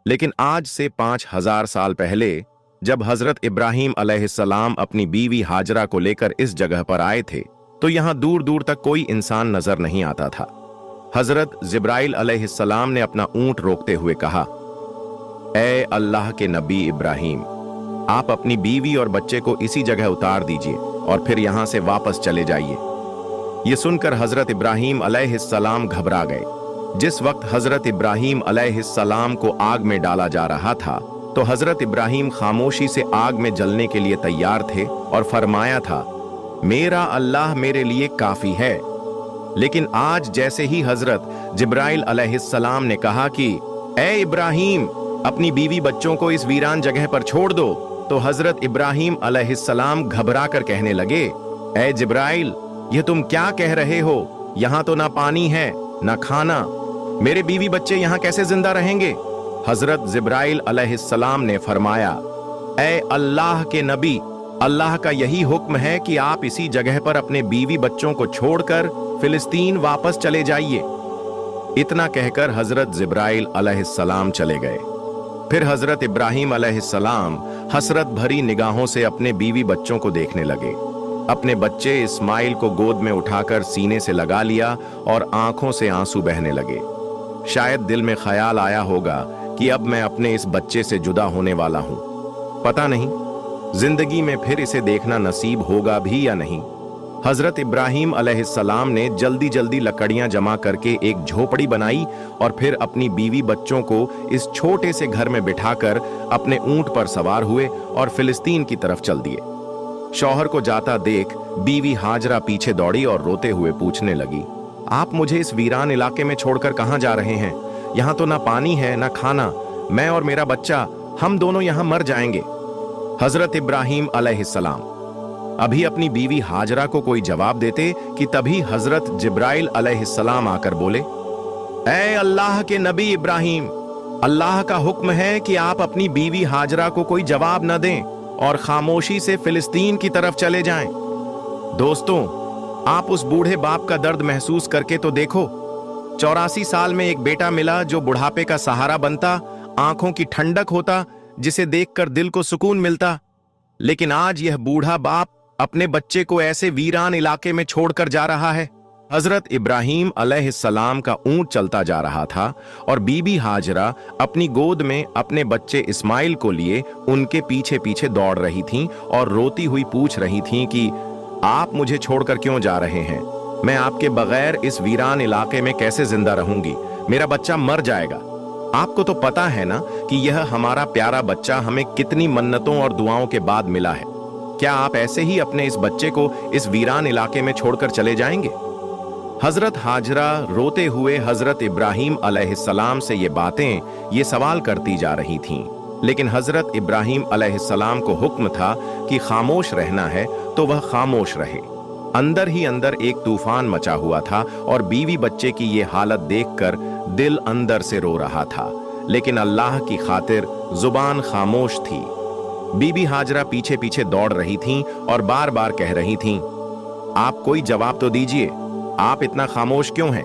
लेकिन आज से 5000 साल पहले जब हजरत इब्राहीम अलैहिस्सलाम अपनी बीवी हाजरा को लेकर इस जगह पर आए थे तो यहां दूर दूर तक कोई इंसान नजर नहीं आता था। हजरत जिब्राइल अलैहिस्सलाम ने अपना ऊंट रोकते हुए कहा, ए अल्लाह के नबी इब्राहीम, आप अपनी बीवी और बच्चे को इसी जगह उतार दीजिए और फिर यहां से वापस चले जाइए। यह सुनकर हजरत इब्राहीम अलैहिस्सलाम घबरा गए। जिस वक्त हजरत इब्राहीम अलैहिस्सलाम को आग में डाला जा रहा था तो हजरत इब्राहीम खामोशी से आग में जलने के लिए तैयार थे और फरमाया था, मेरा अल्लाह मेरे लिए काफी है। लेकिन आज जैसे ही हजरत जिब्राइल अलैहिस्सलाम ने कहा कि ए इब्राहीम, अपनी बीवी बच्चों को इस वीरान जगह पर छोड़ दो, तो हजरत इब्राहीम अलैहिस्सलाम घबरा कर कहने लगे, ए जिब्राइल, यह तुम क्या कह रहे हो? यहां तो ना पानी है ना खाना, मेरे बीवी बच्चे यहां कैसे जिंदा रहेंगे? हजरत जिब्राइल अलैहिस्सलाम ने फरमाया, ए अल्लाह के नबी, अल्लाह का यही हुक्म है कि आप इसी जगह पर अपने बीवी बच्चों को छोड़कर फिलिस्तीन वापस चले जाइए। इतना कहकर हजरत जिब्राइल अलैहिस्सलाम चले गए। फिर हजरत इब्राहीम अलैहिस्सलाम हसरत भरी निगाहों से अपने बीवी बच्चों को देखने लगे। अपने बच्चे इस्माइल को गोद में उठाकर सीने से लगा लिया और आंखों से आंसू बहने लगे। शायद दिल में ख्याल आया होगा कि अब मैं अपने इस बच्चे से जुदा होने वाला हूं। पता नहीं जिंदगी में फिर इसे देखना नसीब होगा भी या नहीं। हजरत इब्राहीम अलैहिस्सलाम ने जल्दी जल्दी लकड़ियां जमा करके एक झोपड़ी बनाई और फिर अपनी बीवी बच्चों को इस छोटे से घर में बिठाकर अपने ऊंट पर सवार हुए और फिलिस्तीन की तरफ चल दिए। शौहर को जाता देख बीवी हाजरा पीछे दौड़ी और रोते हुए पूछने लगी, आप मुझे इस वीरान इलाके में छोड़कर कहां जा रहे हैं? यहां तो ना पानी है ना खाना, मैं और मेरा बच्चा, हम दोनों यहां मर जाएंगे। हजरत इब्राहीम अलैहिस्सलाम अभी अपनी बीवी हाजरा को कोई जवाब देते कि तभी हजरत जिब्राइल अलैहिस्सलाम आकर बोले, ऐ अल्लाह के नबी इब्राहीम, अल्लाह का हुक्म है कि आप अपनी बीवी हाजरा को कोई जवाब न दें और खामोशी से फिलिस्तीन की तरफ चले जाएं। दोस्तों, आप उस बूढ़े बाप का दर्द महसूस करके तो देखो। 84 साल में एक बेटा मिला जो बुढ़ापे का सहारा बनता, आंखों की ठंडक होता, जिसे देखकर दिल को सुकून मिलता। लेकिन आज यह बूढ़ा बाप अपने बच्चे को ऐसे वीरान इलाके में छोड़कर जा रहा है। हजरत इब्राहीम अलैहिस्सलाम का ऊंट चलता जा रहा था और बीबी हाजरा अपनी गोद में अपने बच्चे इस्माइल को लिए उनके पीछे पीछे दौड़ रही थीं और रोती हुई पूछ रही थीं कि आप मुझे छोड़कर क्यों जा रहे हैं? मैं आपके बगैर इस वीरान इलाके में कैसे जिंदा रहूंगी? मेरा बच्चा मर जाएगा। आपको तो पता है ना कि यह हमारा प्यारा बच्चा हमें कितनी मन्नतों और दुआओं के बाद मिला है। क्या आप ऐसे ही अपने इस बच्चे को इस वीरान इलाके में छोड़कर चले जाएंगे? हजरत हाजरा रोते हुए हजरत इब्राहीम अलैहिस्सलाम से ये सवाल करती जा रही थीं। लेकिन हजरत इब्राहीम अलैहिस्सलाम को हुक्म था कि खामोश रहना है तो वह खामोश रहे। अंदर ही अंदर एक तूफान मचा हुआ था और बीवी बच्चे की ये हालत देखकर दिल अंदर से रो रहा था, लेकिन अल्लाह की खातिर जुबान खामोश थी। बीबी हाजरा पीछे पीछे दौड़ रही थीं और बार बार कह रही थीं, आप कोई जवाब तो दीजिए, आप इतना खामोश क्यों हैं?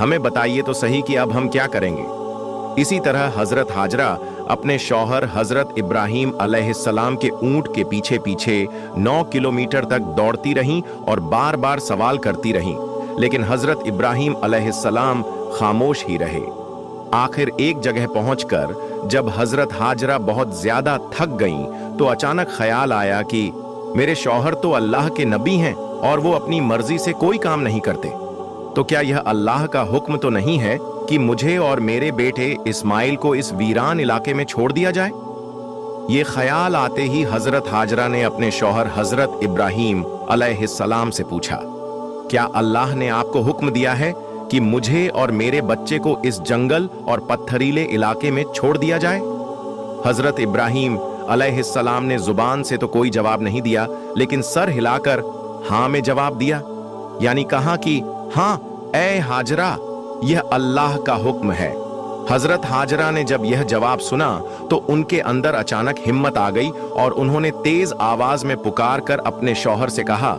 हमें बताइए तो सही कि अब हम क्या करेंगे। इसी तरह हजरत हाजरा अपने शौहर हजरत इब्राहीम अलैहिस्सलाम के ऊंट के पीछे पीछे 9 किलोमीटर तक दौड़ती रहीं और बार बार सवाल करती रहीं, लेकिन हजरत इब्राहीम अलैहिस्सलाम खामोश ही रहे। आखिर एक जगह पहुंचकर जब हजरत हाजरा बहुत ज्यादा थक गईं तो अचानक ख्याल आया कि मेरे शौहर तो अल्लाह के नबी हैं और वो अपनी मर्जी से कोई काम नहीं करते, तो क्या यह अल्लाह का हुक्म तो नहीं है कि मुझे और मेरे बेटे इस्माइल को इस वीरान इलाके में छोड़ दिया जाए? ये ख्याल आते ही हजरत हाजरा ने अपने शौहर हजरत इब्राहीम अलैहिस्सलाम से पूछा, क्या अल्लाह ने आपको हुक्म दिया है कि मुझे और मेरे बच्चे को इस जंगल और पत्थरीले इलाके में छोड़ दिया जाए? हजरत इब्राहीम अलैहिस्सलाम ने जुबान से तो कोई जवाब नहीं दिया, लेकिन सर हिलाकर हाँ में जवाब दिया, यानी कहा कि हाँ ऐ हाजरा, यह अल्लाह का हुक्म है। हजरत हाजरा ने जब यह जवाब सुना तो उनके अंदर अचानक हिम्मत आ गई और उन्होंने तेज आवाज में पुकार कर अपने शौहर से कहा,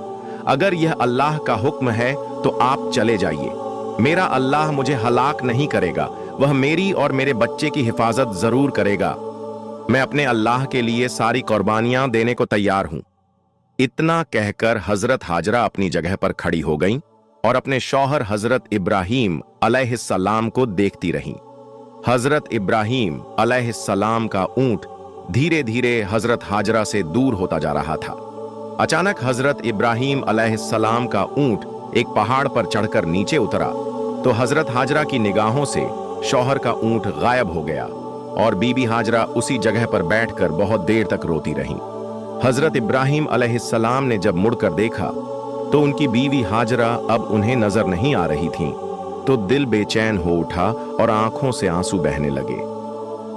अगर यह अल्लाह का हुक्म है तो आप चले जाइए। मेरा अल्लाह मुझे हलाक नहीं करेगा, वह मेरी और मेरे बच्चे की हिफाजत जरूर करेगा। मैं अपने अल्लाह के लिए सारी कुर्बानियां देने को तैयार हूं। इतना कहकर हजरत हाजरा अपनी जगह पर खड़ी हो गईं और अपने शौहर हजरत इब्राहीम अलैहिस्सलाम को देखती रहीं। हजरत इब्राहीम अलैहिस्सलाम का ऊंट धीरे धीरे हजरत हाजरा से दूर होता जा रहा था। अचानक हजरत इब्राहीम अलैहिस्सलाम का ऊंट एक पहाड़ पर चढ़कर नीचे उतरा तो हजरत हाजरा की निगाहों से शौहर का ऊंट गायब हो गया और बीबी हाजरा उसी जगह पर बैठकर बहुत देर तक रोती रहीं। हजरत इब्राहीम अलैहिस्सलाम ने जब मुड़कर देखा तो उनकी बीवी हाजरा अब उन्हें नजर नहीं आ रही थीं, तो दिल बेचैन हो उठा और आंखों से आंसू बहने लगे।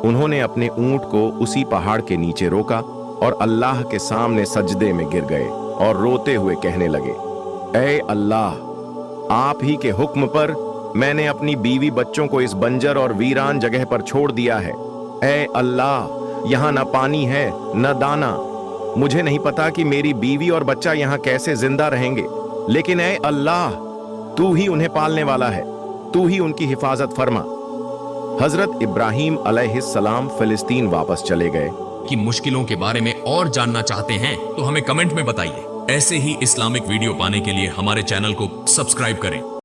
उन्होंने अपने ऊंट को उसी पहाड़ के नीचे रोका और अल्लाह के सामने सजदे में गिर गए और रोते हुए कहने लगे, ऐ अल्लाह, आप ही के हुक्म पर मैंने अपनी बीवी बच्चों को इस बंजर और वीरान जगह पर छोड़ दिया है। ऐ अल्लाह, यहाँ न पानी है न दाना। मुझे नहीं पता कि मेरी बीवी और बच्चा यहाँ कैसे जिंदा रहेंगे, लेकिन ऐ अल्लाह, तू ही उन्हें पालने वाला है, तू ही उनकी हिफाजत फरमा। हजरत इब्राहीम अलैहिस्सलाम फिलिस्तीन वापस चले गए। कि मुश्किलों के बारे में और जानना चाहते हैं तो हमें कमेंट में बताइए। ऐसे ही इस्लामिक वीडियो पाने के लिए हमारे चैनल को सब्सक्राइब करें।